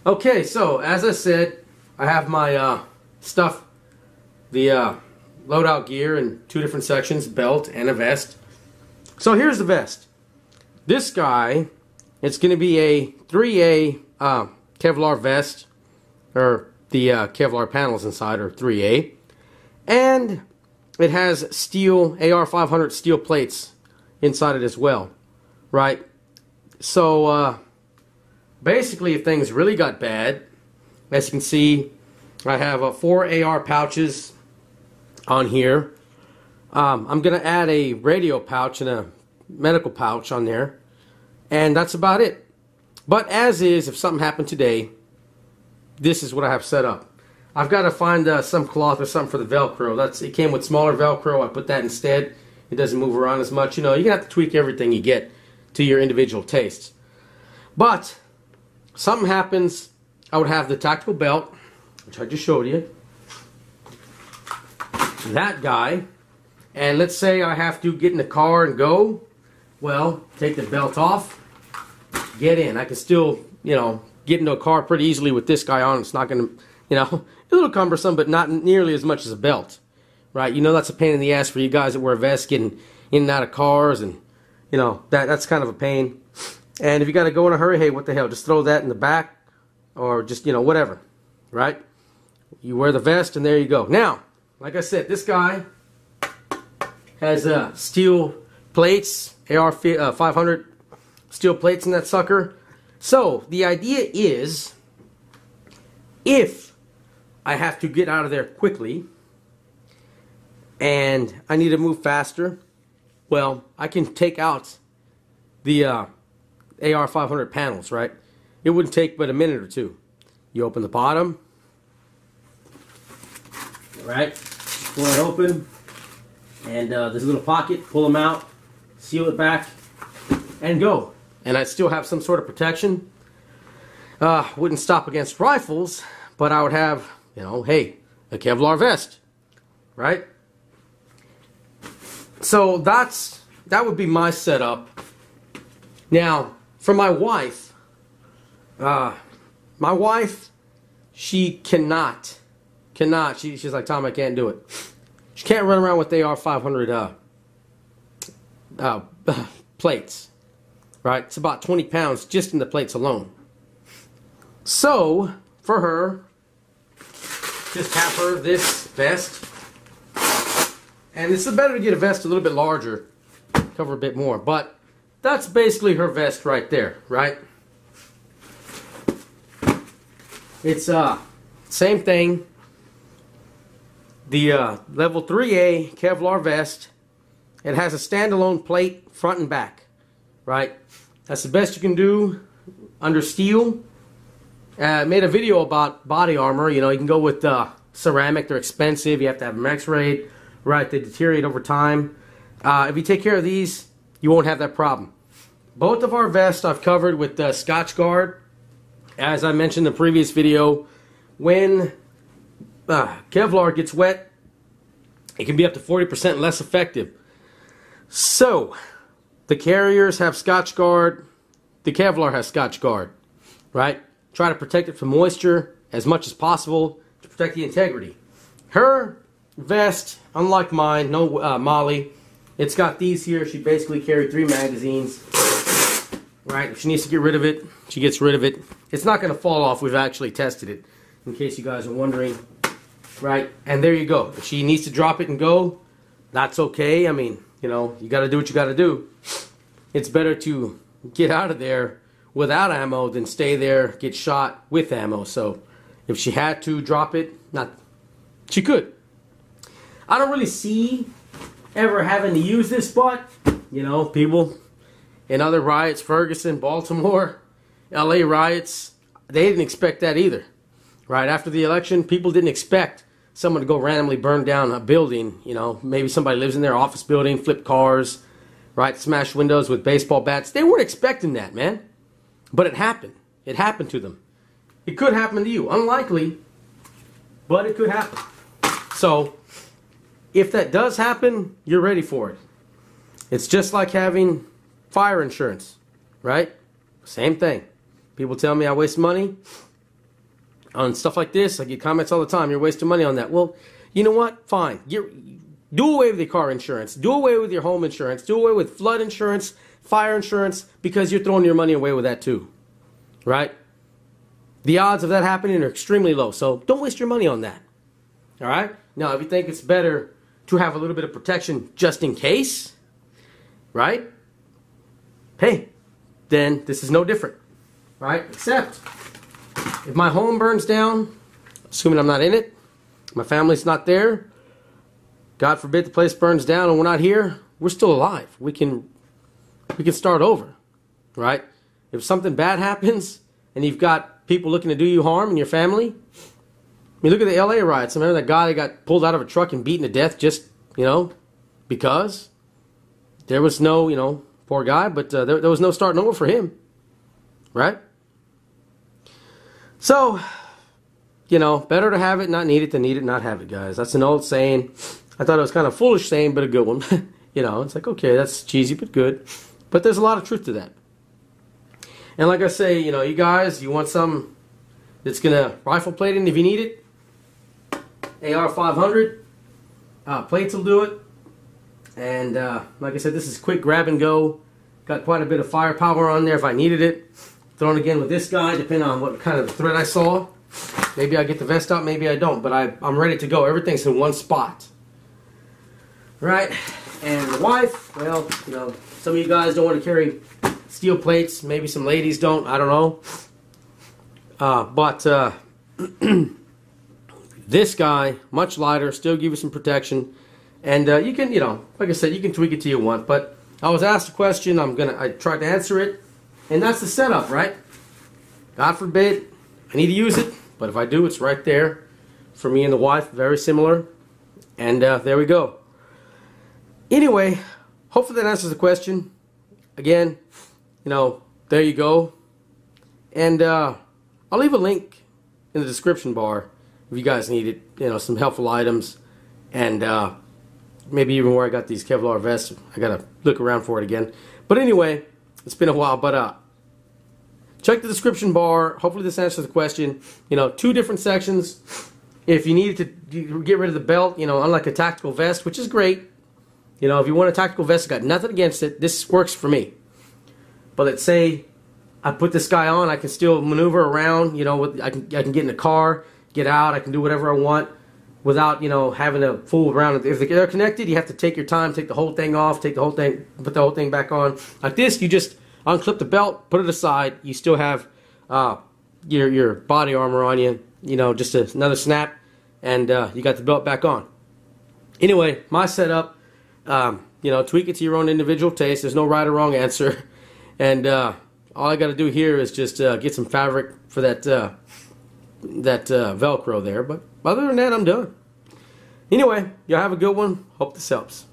Okay, so as I said, I have my stuff, the loadout gear in two different sections, belt and a vest. So here's the vest. This guy, it's going to be a 3A Kevlar vest, or the Kevlar panels inside are 3A, and it has steel AR-500 steel plates inside it as well, right? So basically, if things really got bad, as you can see, I have 4 AR pouches on here. I'm going to add a radio pouch and a medical pouch on there, and that's about it. But as is, if something happened today, this is what I have set up. I've got to find some cloth or something for the Velcro. It came with smaller Velcro. I put that instead. It doesn't move around as much. You know, you're going to have to tweak everything you get to your individual tastes. But something happens, I would have the tactical belt, which I just showed you. That guy. And let's say I have to get in the car and go. Well, take the belt off, get in. I can still, you know, get into a car pretty easily with this guy on. It's not going to, you know, a little cumbersome, but not nearly as much as a belt, right? You know, that's a pain in the ass for you guys that wear vests getting in and out of cars, and, you know, that's kind of a pain. And if you got to go in a hurry, hey, what the hell? Just throw that in the back, or just, you know, whatever, right? You wear the vest, and there you go. Now, like I said, this guy has steel plates, AR-500 steel plates in that sucker. So, the idea is, if I have to get out of there quickly, and I need to move faster, well, I can take out the AR-500 panels, right? It wouldn't take but a minute or two. You open the bottom, right? Pull it open, and there's a little pocket. Pull them out, seal it back, and go. And I still have some sort of protection. Wouldn't stop against rifles, but I would have, you know, hey, a Kevlar vest, right? So that would be my setup. Now, for my wife, she cannot, she's like, Tom, I can't do it. She can't run around with AR-500 plates, right? It's about 20 pounds just in the plates alone. So, for her, just have her this vest. And it's better to get a vest a little bit larger, cover a bit more. But that's basically her vest right there, right? It's same thing. The level 3A Kevlar vest. It has a standalone plate front and back, right? That's the best you can do under steel. I made a video about body armor. You know, you can go with ceramic. They're expensive. You have to have them x-rayed, right? They deteriorate over time. If you take care of these, you won't have that problem. Both of our vests I've covered with Scottrade. As I mentioned in the previous video, when Kevlar gets wet, it can be up to 40% less effective. So, the carriers have Scottrade, the Kevlar has Scottrade, right? Try to protect it from moisture as much as possible to protect the integrity. Her vest, unlike mine, no Molly, it's got these here. She basically carried 3 magazines, right? If she needs to get rid of it, she gets rid of it. It's not going to fall off. We've actually tested it, in case you guys are wondering, right? And there you go. If she needs to drop it and go, that's okay. I mean, you know, you got to do what you got to do. It's better to get out of there without ammo than stay there, get shot with ammo. So if she had to drop it, she could. I don't really see ever having to use this, but, you know, people in other riots, Ferguson, Baltimore, LA riots, they didn't expect that either. Right after the election, people didn't expect someone to go randomly burn down a building. You know, maybe somebody lives in their office building, flip cars, right, smash windows with baseball bats. They weren't expecting that, man. But it happened. It happened to them. It could happen to you. Unlikely, but it could happen. So, if that does happen, you're ready for it. It's just like having fire insurance, right? Same thing. People tell me I waste money. on stuff like this. I get comments all the time. You're wasting money on that. Well, you know what? Fine. Do away with your car insurance. Do away with your home insurance. Do away with flood insurance, fire insurance, because you're throwing your money away with that too. Right? The odds of that happening are extremely low. So don't waste your money on that. All right? Now, if you think it's better to have a little bit of protection just in case, right? Hey, then this is no different. Right? Except if my home burns down, assuming I'm not in it, my family's not there, God forbid the place burns down and we're not here, we're still alive. We can start over, right? If something bad happens and you've got people looking to do you harm in your family, I mean, look at the LA riots. Remember that guy that got pulled out of a truck and beaten to death just, because there was no, poor guy, but there was no starting over for him, right? So, better to have it, not need it, than need it, not have it, guys. That's an old saying. I thought it was kind of a foolish saying, but a good one. It's like, okay, that's cheesy, but good. But there's a lot of truth to that. And like I say, you guys, you want something that's going to rifle plate in if you need it. AR 500. Plates will do it. And like I said, this is quick grab and go. Got quite a bit of firepower on there if I needed it. Thrown again with this guy, depending on what kind of thread I saw. Maybe I get the vest out, maybe I don't. But I'm ready to go. Everything's in one spot. Right? And the wife, well, some of you guys don't want to carry steel plates. Maybe some ladies don't. I don't know. But this guy, much lighter, still give you some protection. And you can, like I said, you can tweak it to you want. But I was asked a question. I tried to answer it. And that's the setup, right? God forbid I need to use it. But if I do, it's right there for me and the wife. Very similar. And there we go. Anyway, hopefully that answers the question. Again, there you go. And I'll leave a link in the description bar if you guys need it. Some helpful items. And maybe even where I got these Kevlar vests. I got to look around for it again. But anyway, it's been a while. But check the description bar. Hopefully this answers the question. 2 different sections. If you needed to get rid of the belt, unlike a tactical vest, which is great. If you want a tactical vest, got nothing against it. This works for me. But let's say I put this guy on, I can still maneuver around. I can get in the car, get out. I can do whatever I want without having to fool around. If they're connected, you have to take your time, take the whole thing off, take the whole thing, put the whole thing back on. Like this, you just unclip the belt, put it aside. You still have your body armor on you. Just another snap, and you got the belt back on. Anyway, my setup. Tweak it to your own individual taste. There's no right or wrong answer. And all I got to do here is just get some fabric for that Velcro there. But other than that, I'm done. Anyway, y'all have a good one. Hope this helps.